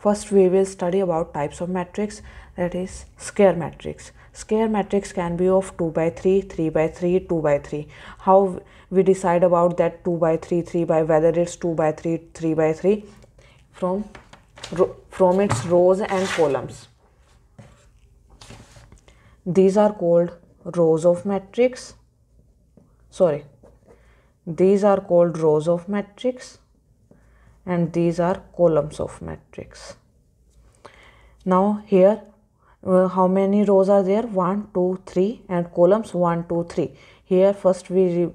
First we will study about types of matrix, that is square matrix. Square matrix can be of 2 by 3, 3 by 3, 2 by 3. How we decide about that 2 by 3, 3 by, whether it's 2 by 3, 3 by 3? From its rows and columns. These are called rows of matrix. These are called rows of matrix and these are columns of matrix. Now here how many rows are there? 1, 2, 3 and columns 1, 2, 3. Here first we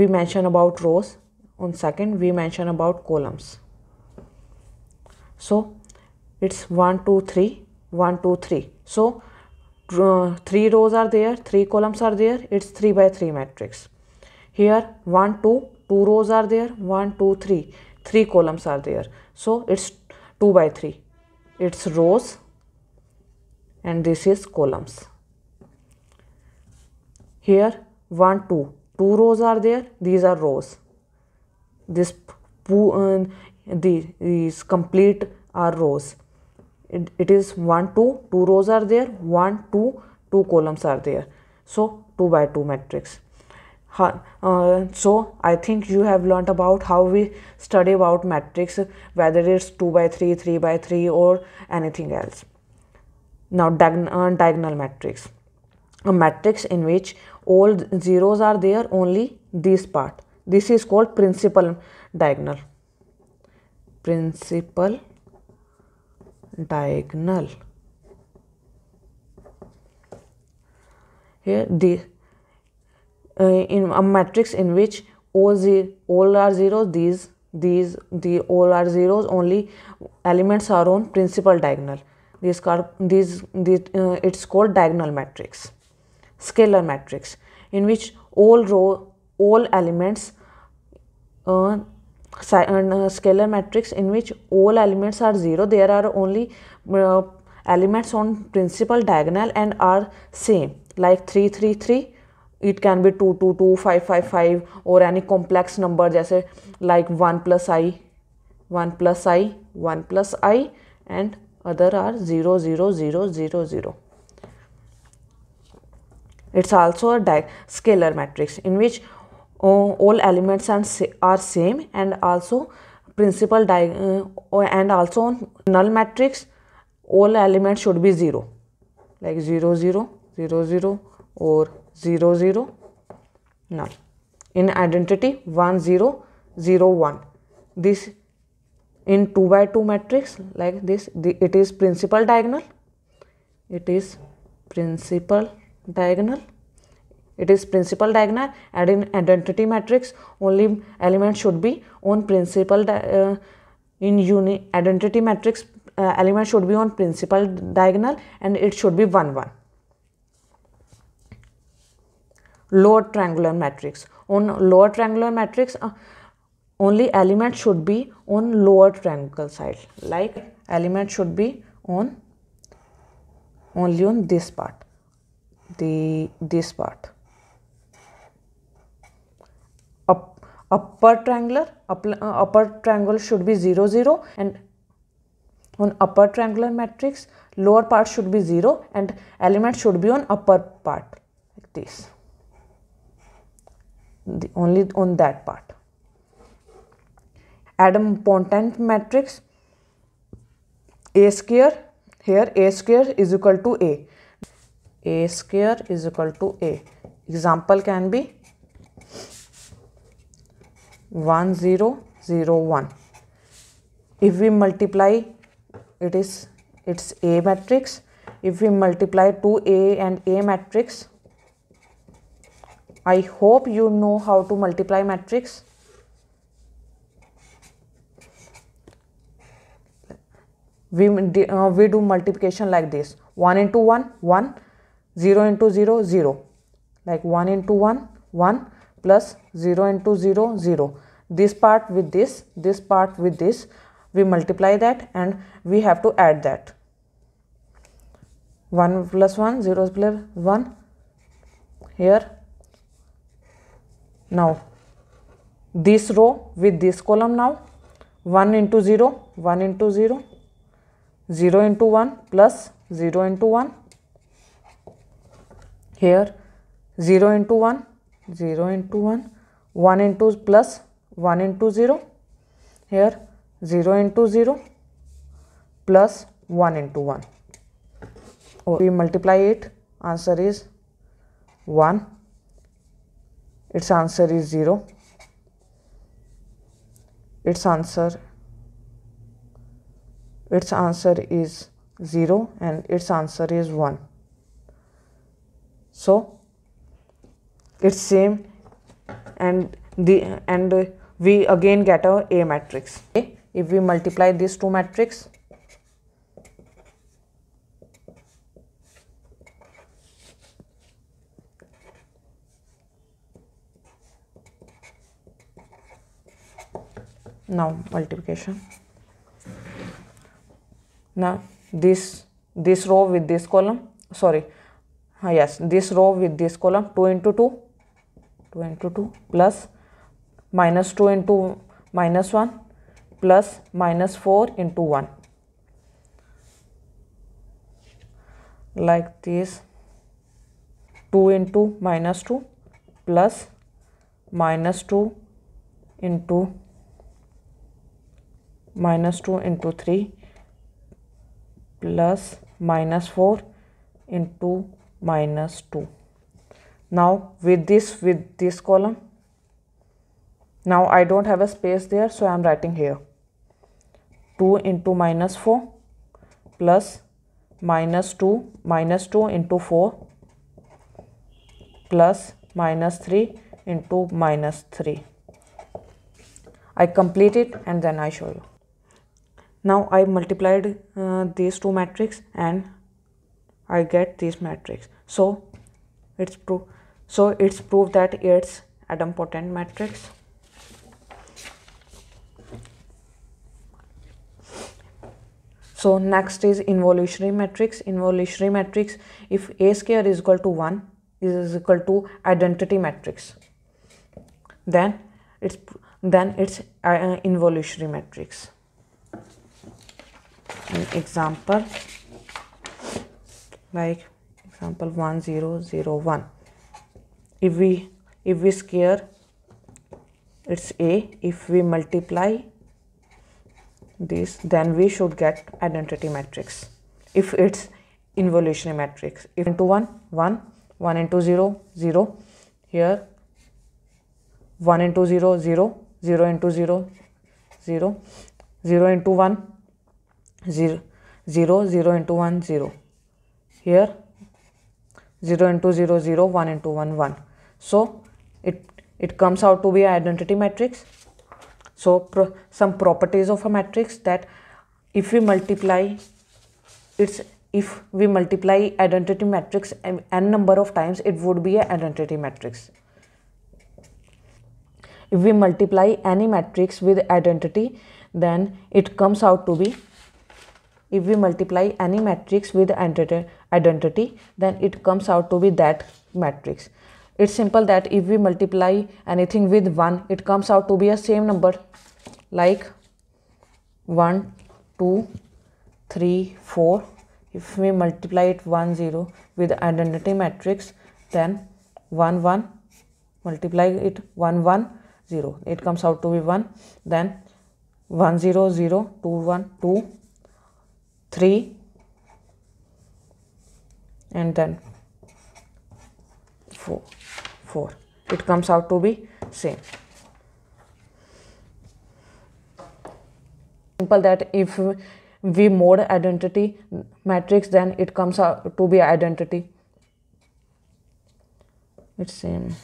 mention about rows, on second we mention about columns. So it's 1, 2, 3, 1, 2, 3. So 3 rows are there, 3 columns are there, it's 3 by 3 matrix. Here 1, 2, 2 rows are there, 1, 2, 3, 3 columns are there. So it's 2 by 3. It's rows and this is columns. Here 1, 2, 2 rows are there, these are rows. These complete are rows. It is 1, 2, 2 rows are there, 1, 2, 2 columns are there. So 2 by 2 matrix. So I think you have learnt about how we study about matrix, whether it's 2 by 3, 3 by 3 or anything else. Now diagonal matrix. A matrix in which all zeros are there, only this part. This is called principal diagonal. Principal diagonal. Here in a matrix in which all are zeros, all are zeros, only elements are on principal diagonal. It's called diagonal matrix. Scalar matrix in which all elements scalar matrix in which all elements are 0. There are only elements on principal diagonal and are same, like 3, 3, 3. It can be 2, 2, 2, 5, 5, 5 or any complex number, जैसे like 1 plus i, 1 plus i, 1 plus i and other are 0, 0, 0, 0, 0. It's also a scalar matrix in which all elements are same and also principal and also on null matrix all elements should be 0, like 0, 0, 0, 0 or 0, 0, null. In identity 1, 0, 0, 1. This in 2 by 2 matrix like this, it is principal diagonal. It is principal diagonal. It is principal diagonal, and in identity matrix only element should be on principal identity matrix element should be on principal diagonal and it should be 1, 1. Lower triangular matrix. On lower triangular matrix only element should be on lower triangle side, like element should be on only on this part, this part. Upper triangle should be 0, 0 and on upper triangular matrix lower part should be 0 and element should be on upper part, like this, only on that part. Idempotent matrix A square. Here A square is equal to A square is equal to A. Example can be 1, 0, 0, 1. If we multiply, it's A matrix. If we multiply 2A and A matrix, I hope you know how to multiply matrix. We do multiplication like this: 1 into 1, 1, 0 into 0, 0, like 1 into 1, 1 plus 0 into 0, 0. This part with this part with this, we multiply that and we have to add that. 1 plus 1, 0 plus 1. Here now this row with this column now. 1 into 0, 1 into 0, 0 into 1 plus 0 into 1. Here 0 into 1, 0 into 1, 1 into plus 1 into 0. Here 0 into 0 plus 1 into 1. We multiply it, answer is 1. Its answer is 0. Its answer is 0 and its answer is 1. So it's same, and we again get our A matrix. Okay? If we multiply these two matrices, now multiplication. Now this row with this column, this row with this column, 2 into 2, 2 into 2 plus minus 2 into minus 1 plus minus 4 into 1, like this. 2 into minus 2 plus minus 2 into minus 2 into 3 plus minus 4 into minus 2. Now with this column, now I don't have a space there, so I am writing here 2 into minus 4 plus minus 2 into 4 plus minus 3 into minus 3. I complete it and then I show you. Now I multiplied these two matrices and I get this matrix. So it's proof that it's idempotent matrix. So next is involutionary matrix. Involutionary matrix, if A square is equal to 1 is equal to identity matrix, then it's involutionary matrix. An example, like example 1 0 0 1. If we square, it's A. If we multiply this, then we should get identity matrix. If it's involutionary matrix, if into 1 1, 1 into 0 0, here 1 into 0 0, 0 into 0 0, 0 into 1 0 0, 0 into 1 0, here 0 into 0 0, 1 into 1 1. So it comes out to be an identity matrix. So some properties of a matrix, that if we multiply identity matrix n number of times, it would be an identity matrix. If we multiply any matrix with identity, then it comes out to be, if we multiply any matrix with identity, then it comes out to be that matrix. It's simple that if we multiply anything with 1, it comes out to be a same number, like 1 2 3 4. If we multiply it 1 0 with identity matrix, then 1 1, multiply it 1 1 0, it comes out to be 1. Then 1 0 0, 2 1 2, 3, and then 4 4. It comes out to be same. Simple that if we mod identity matrix, then it comes out to be identity. It's same.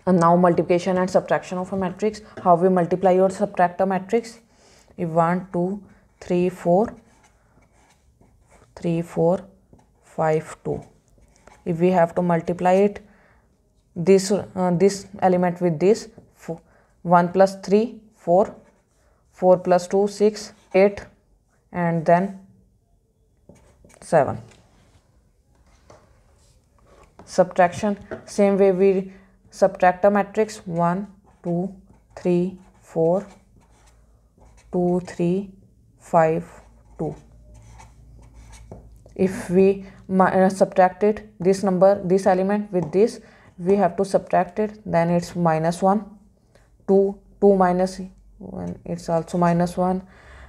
And now multiplication and subtraction of a matrix. How we multiply or subtract a matrix? If 1 2 3 4 3 4 5 2, if we have to multiply it, this element with this, 1 plus 3 4, 4 plus 2 6 8, and then 7. Subtraction, same way we subtract a matrix, 1 2 3 4 2 3 5 2. If we subtracted this number, this element with this, we have to subtract it, then it's -1. 2 minus 1, it's also -1.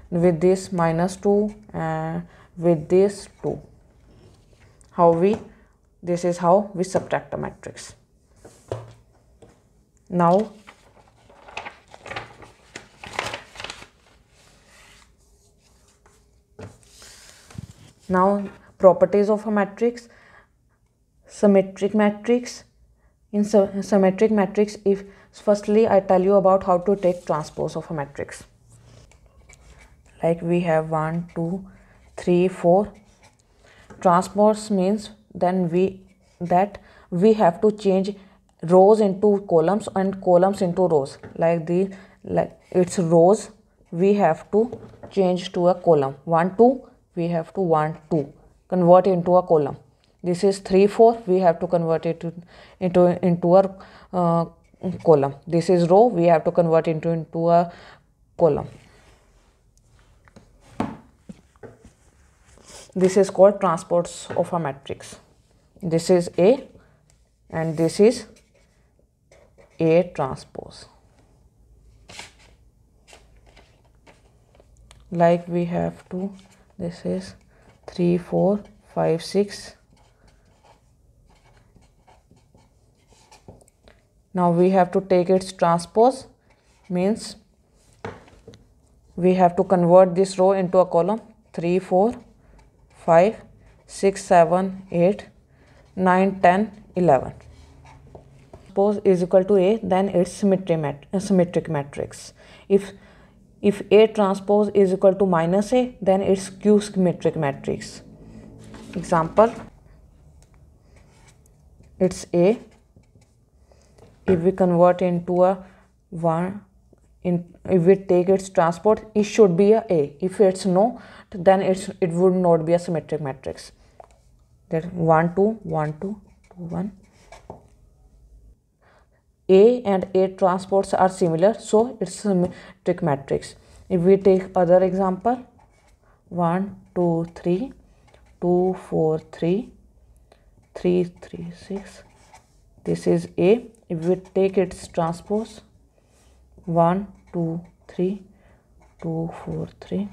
With this -2, and with this 2. This is how we subtract a matrix. Now properties of a matrix. Symmetric matrix. In symmetric matrix, if firstly I tell you about how to take transpose of a matrix. Like we have 1 2 3 4. Transpose means then we have to change rows into columns and columns into rows. Like it's rows, we have to change to a column. 1 2, we have to 1 2 convert into a column. This is 3 4, we have to convert it into a column. This is row, we have to convert into a column. This is called transpose of a matrix. This is A and this is A transpose. Like we have to, this is 3 4 5 6. Now we have to take its transpose, means we have to convert this row into a column. 3 4 5 6 7 8 9 10 11. Transpose is equal to A, then it's symmetric matrix. If A transpose is equal to -A, then it's Q symmetric matrix. Example, it's A. If we convert into a 1, if we take its transpose, it should be a A. If it's no, then it would not be a symmetric matrix. That 1 2 1 2 2 1. A and A transpose are similar, so it's symmetric matrix. If we take other example, 1 2 3 2 4 3 3 3 6. This is A. If we take its transpose, 1 2 3 2 4 3.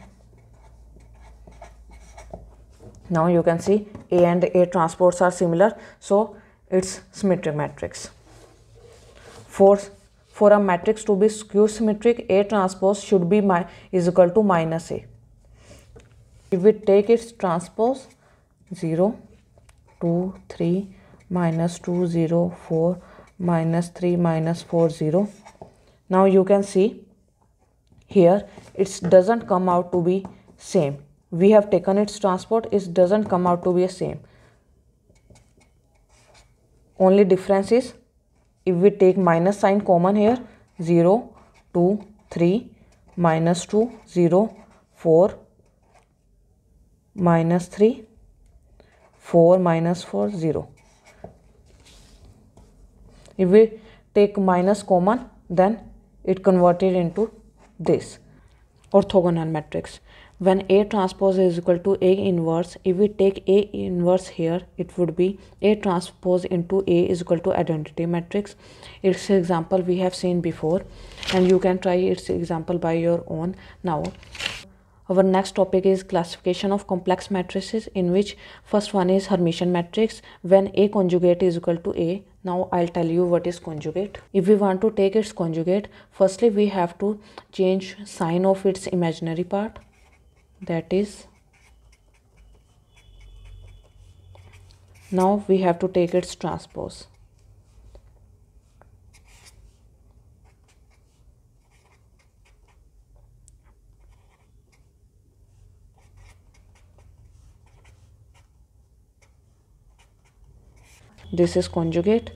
Now you can see A and A transpose are similar, so it's symmetric matrix. For a matrix to be skew symmetric, A transpose should be is equal to -A. If we take its transpose, 0 2 3 -2 0 4 -3 -4 0. Now you can see here it doesn't come out to be same. We have taken its transpose, it doesn't come out to be a same. Only difference is if we take minus sign common here, 0 2 3 -2 0 4 -3 4 -4 0. If we take minus common, then it converted into this orthogonal matrix. When A transpose is equal to A inverse, if we take A inverse here, it would be A transpose into A is equal to identity matrix. Its example we have seen before, and you can try its example by your own. Now our next topic is classification of complex matrices, in which first one is Hermitian matrix. When A conjugate is equal to A, now I'll tell you what is conjugate. If we want to take its conjugate, firstly we have to change sign of its imaginary part, that is, now we have to take its transpose. This is conjugate.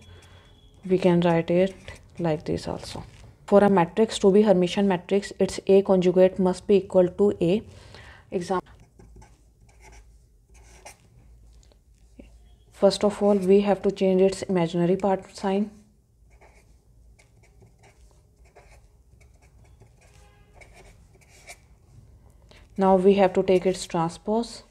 We can write it like this also. For a matrix to be Hermitian matrix, its A conjugate must be equal to A. Example. First of all, we have to change its imaginary part sign. Now we have to take its transpose.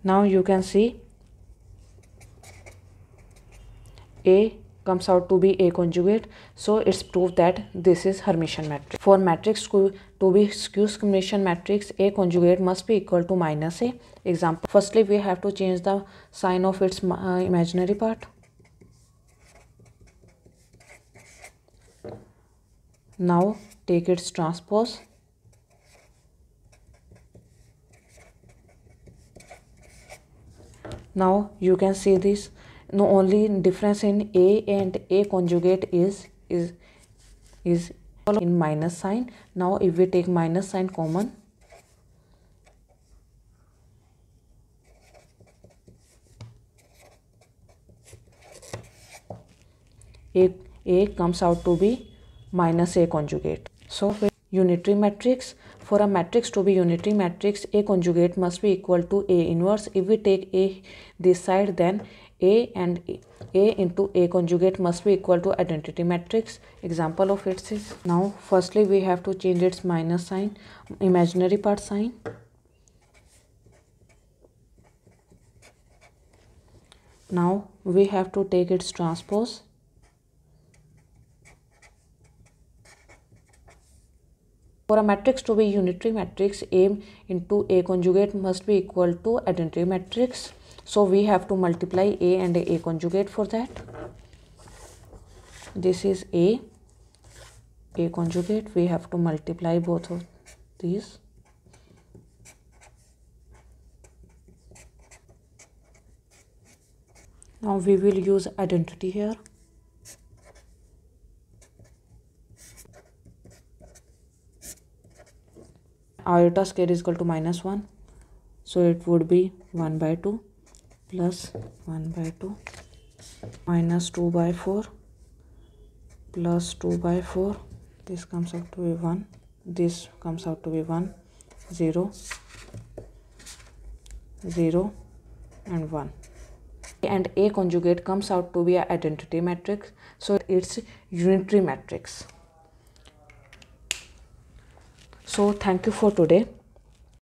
Now you can see A comes out to be A conjugate, so it's proof that this is Hermitian matrix. For matrix to be skew Hermitian matrix, A conjugate must be equal to minus A. Example, firstly we have to change the sign of its imaginary part. Now take its transpose. Now you can see this. No, only difference in A and A conjugate is in minus sign. Now if we take minus sign common, A comes out to be minus A conjugate. So for unitary matrix, for a matrix to be unitary matrix, A conjugate must be equal to A inverse. If we take A this side, then A and A into A conjugate must be equal to identity matrix. Example of it is, now firstly we have to change its minus sign, imaginary part sign. Now we have to take its transpose. For a matrix to be unitary matrix, A into A conjugate must be equal to identity matrix. So we have to multiply A and A conjugate for that. This is A conjugate. We have to multiply both of these. Now we will use identity here. Iota square is equal to minus 1. So it would be 1 by 2 plus 1 by 2 minus 2 by 4 plus 2 by 4. This comes out to be 1. This comes out to be 1, 0, 0 and 1. And A conjugate comes out to be an identity matrix. So it's unitary matrix. So thank you for today.